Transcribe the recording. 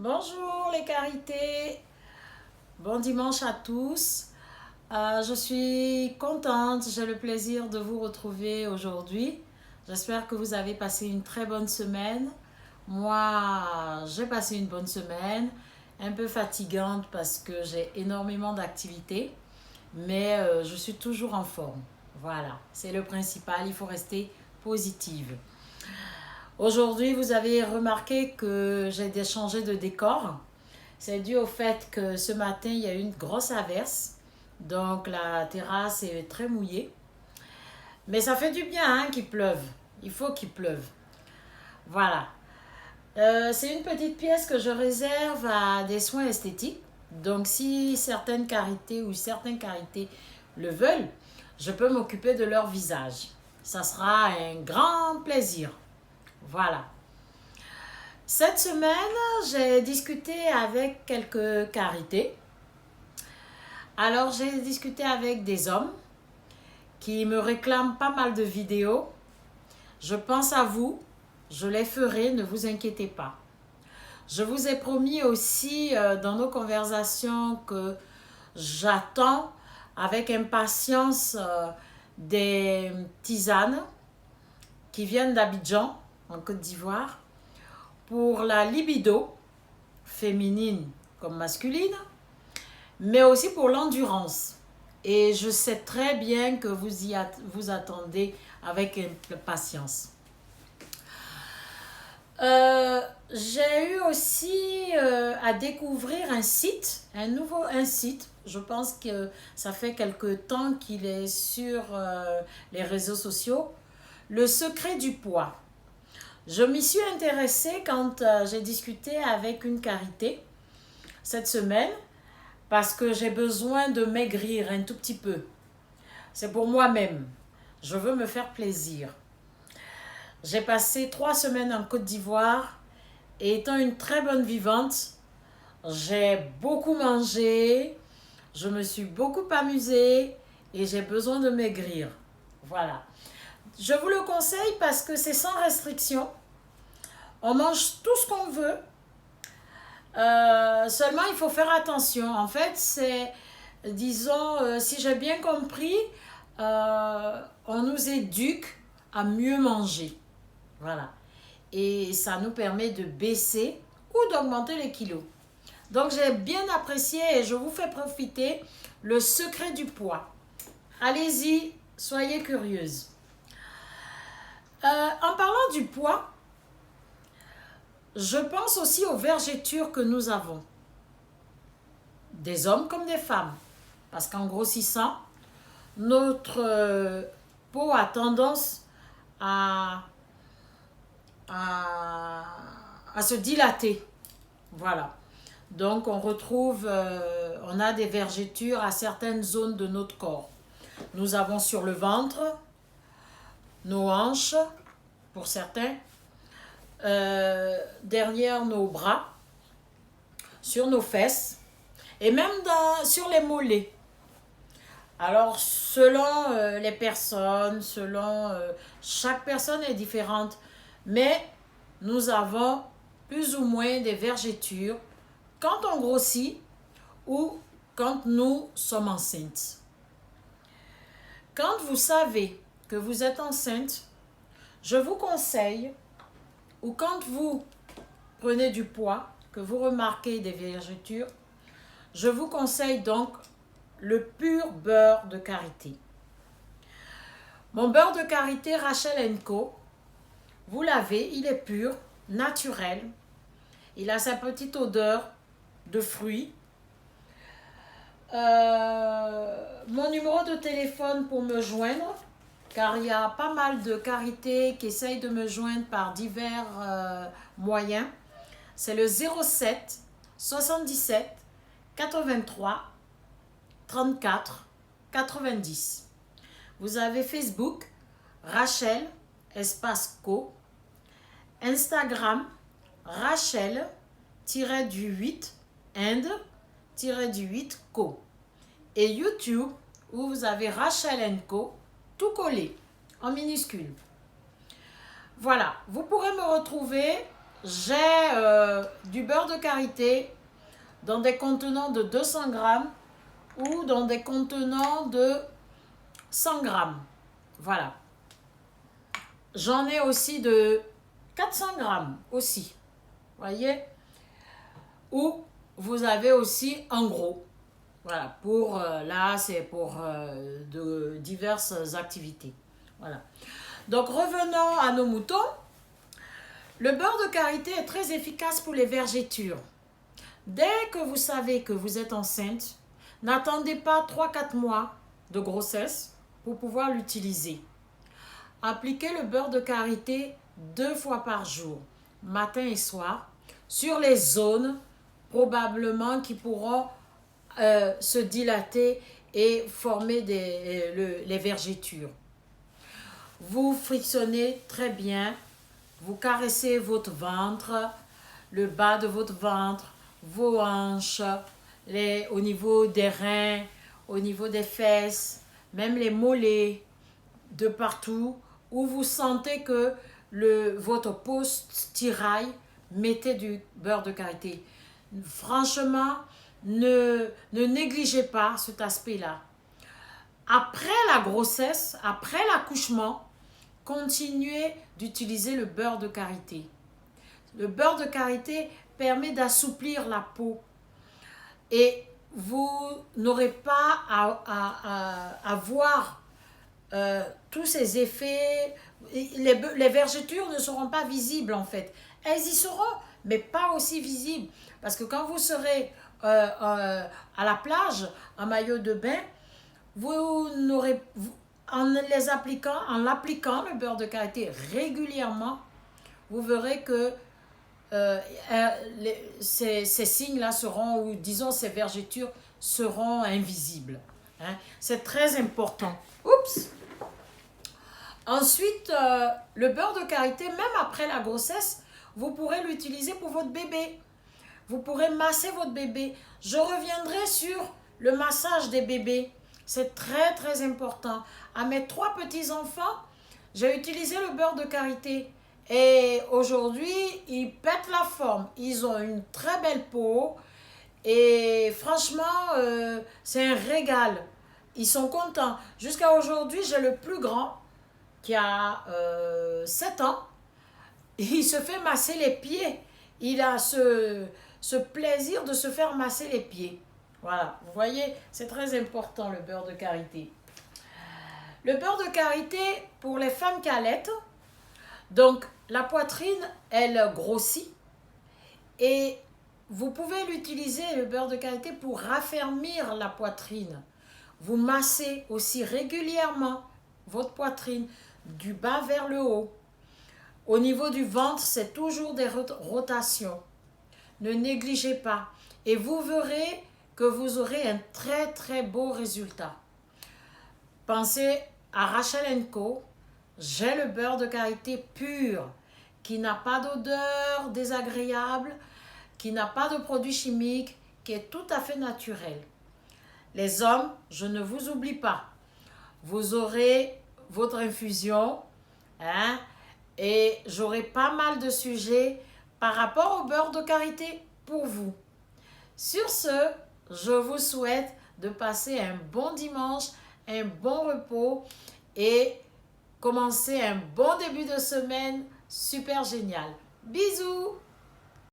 Bonjour les carités, bon dimanche à tous. Je suis contente, j'ai le plaisir de vous retrouver aujourd'hui. J'espère que vous avez passé une très bonne semaine. Moi, j'ai passé une bonne semaine, un peu fatigante parce que j'ai énormément d'activités, mais je suis toujours en forme. Voilà, c'est le principal, il faut rester positive. Aujourd'hui, vous avez remarqué que j'ai changé de décor. C'est dû au fait que ce matin, il y a eu une grosse averse. Donc, la terrasse est très mouillée. Mais ça fait du bien hein, qu'il pleuve. Il faut qu'il pleuve. Voilà. C'est une petite pièce que je réserve à des soins esthétiques. Donc, si certaines carités ou certains carités le veulent, je peux m'occuper de leur visage. Ça sera un grand plaisir. Voilà. Cette semaine, j'ai discuté avec quelques carités. Alors, j'ai discuté avec des hommes qui me réclament pas mal de vidéos. Je pense à vous, je les ferai, ne vous inquiétez pas. Je vous ai promis aussi dans nos conversations que j'attends avec impatience des tisanes qui viennent d'Abidjan, en Côte d'Ivoire, pour la libido, féminine comme masculine, mais aussi pour l'endurance. Et je sais très bien que vous attendez avec impatience. J'ai eu aussi à découvrir un site, un site. Je pense que ça fait quelque temps qu'il est sur les réseaux sociaux. Le secret du poids. Je m'y suis intéressée quand j'ai discuté avec une carité cette semaine parce que j'ai besoin de maigrir un tout petit peu. C'est pour moi-même. Je veux me faire plaisir. J'ai passé 3 semaines en Côte d'Ivoire et étant une très bonne vivante, j'ai beaucoup mangé, je me suis beaucoup amusée et j'ai besoin de maigrir. Voilà. Je vous le conseille parce que c'est sans restriction. On mange tout ce qu'on veut. Seulement, il faut faire attention. En fait, c'est, disons, si j'ai bien compris, on nous éduque à mieux manger. Voilà. Et ça nous permet de baisser ou d'augmenter les kilos. Donc, j'ai bien apprécié et je vous fais profiter le secret du poids. Allez-y, soyez curieuse. En parlant du poids, je pense aussi aux vergetures que nous avons, des hommes comme des femmes, parce qu'en grossissant, notre peau a tendance à, à se dilater. Voilà. Donc on retrouve, on a des vergetures à certaines zones de notre corps. Nous avons sur le ventre, nos hanches, pour certains, derrière nos bras, sur nos fesses et même sur les mollets. Alors, selon les personnes, chaque personne est différente, mais nous avons plus ou moins des vergetures quand on grossit ou quand nous sommes enceintes. Quand vous savez que vous êtes enceinte, je vous conseille, ou quand vous prenez du poids, que vous remarquez des vergetures, je vous conseille donc le pur beurre de karité. Mon beurre de karité Rachel & Co, vous l'avez, il est pur, naturel. Il a sa petite odeur de fruits. Mon numéro de téléphone pour me joindre, car il y a pas mal de carités qui essayent de me joindre par divers moyens. C'est le 07 77 83 34 90. Vous avez Facebook, Rachel, espace co. Instagram, Rachel-8, Inde-8 co. Et YouTube, où vous avez Rachel & Co, tout collé, en minuscule. Voilà, vous pourrez me retrouver j'ai du beurre de karité dans des contenants de 200 grammes ou dans des contenants de 100 grammes. Voilà. J'en ai aussi de 400 grammes aussi. Voyez? Ou vous avez aussi en gros. Voilà. Pour là, c'est pour de diverses activités. Voilà. Donc, revenons à nos moutons. Le beurre de karité est très efficace pour les vergetures. Dès que vous savez que vous êtes enceinte, n'attendez pas 3-4 mois de grossesse pour pouvoir l'utiliser. Appliquez le beurre de karité 2 fois par jour, matin et soir, sur les zones probablement qui pourront se dilater et former les vergetures. Vous frictionnez très bien, vous caressez votre ventre, le bas de votre ventre, vos hanches, au niveau des reins, au niveau des fesses, même les mollets, de partout où vous sentez que votre peau tiraille, mettez du beurre de karité. Franchement, ne négligez pas cet aspect-là. Après la grossesse, après l'accouchement, continuez d'utiliser le beurre de karité. Le beurre de karité permet d'assouplir la peau et vous n'aurez pas à voir tous ces effets. Les vergetures ne seront pas visibles en fait. Elles y seront, mais pas aussi visibles. Parce que quand vous serez à la plage, en maillot de bain, vous n'aurez... En l'appliquant, le beurre de karité régulièrement, vous verrez que ces signes-là seront, ou disons ces vergetures, seront invisibles. Hein? C'est très important. Oups! Ensuite, le beurre de karité, même après la grossesse, vous pourrez l'utiliser pour votre bébé. Vous pourrez masser votre bébé. Je reviendrai sur le massage des bébés. C'est très, très important. À mes 3 petits-enfants, j'ai utilisé le beurre de karité. Et aujourd'hui, ils pètent la forme. Ils ont une très belle peau. Et franchement, c'est un régal. Ils sont contents. Jusqu'à aujourd'hui, j'ai le plus grand qui a 7 ans. Il se fait masser les pieds. Il a ce plaisir de se faire masser les pieds. Voilà, vous voyez, c'est très important le beurre de karité. Le beurre de karité pour les femmes qui allaitent, donc la poitrine, elle grossit et vous pouvez l'utiliser, le beurre de karité, pour raffermir la poitrine. Vous massez aussi régulièrement votre poitrine du bas vers le haut. Au niveau du ventre, c'est toujours des rotations. Ne négligez pas et vous verrez que vous aurez un très très beau résultat. Pensez à Rachel & Co. J'ai le beurre de karité pur qui n'a pas d'odeur désagréable, qui n'a pas de produits chimiques, qui est tout à fait naturel. Les hommes, je ne vous oublie pas. Vous aurez votre infusion, hein, et j'aurai pas mal de sujets par rapport au beurre de karité pour vous. Sur ce, je vous souhaite de passer un bon dimanche, un bon repos et commencer un bon début de semaine super génial. Bisous!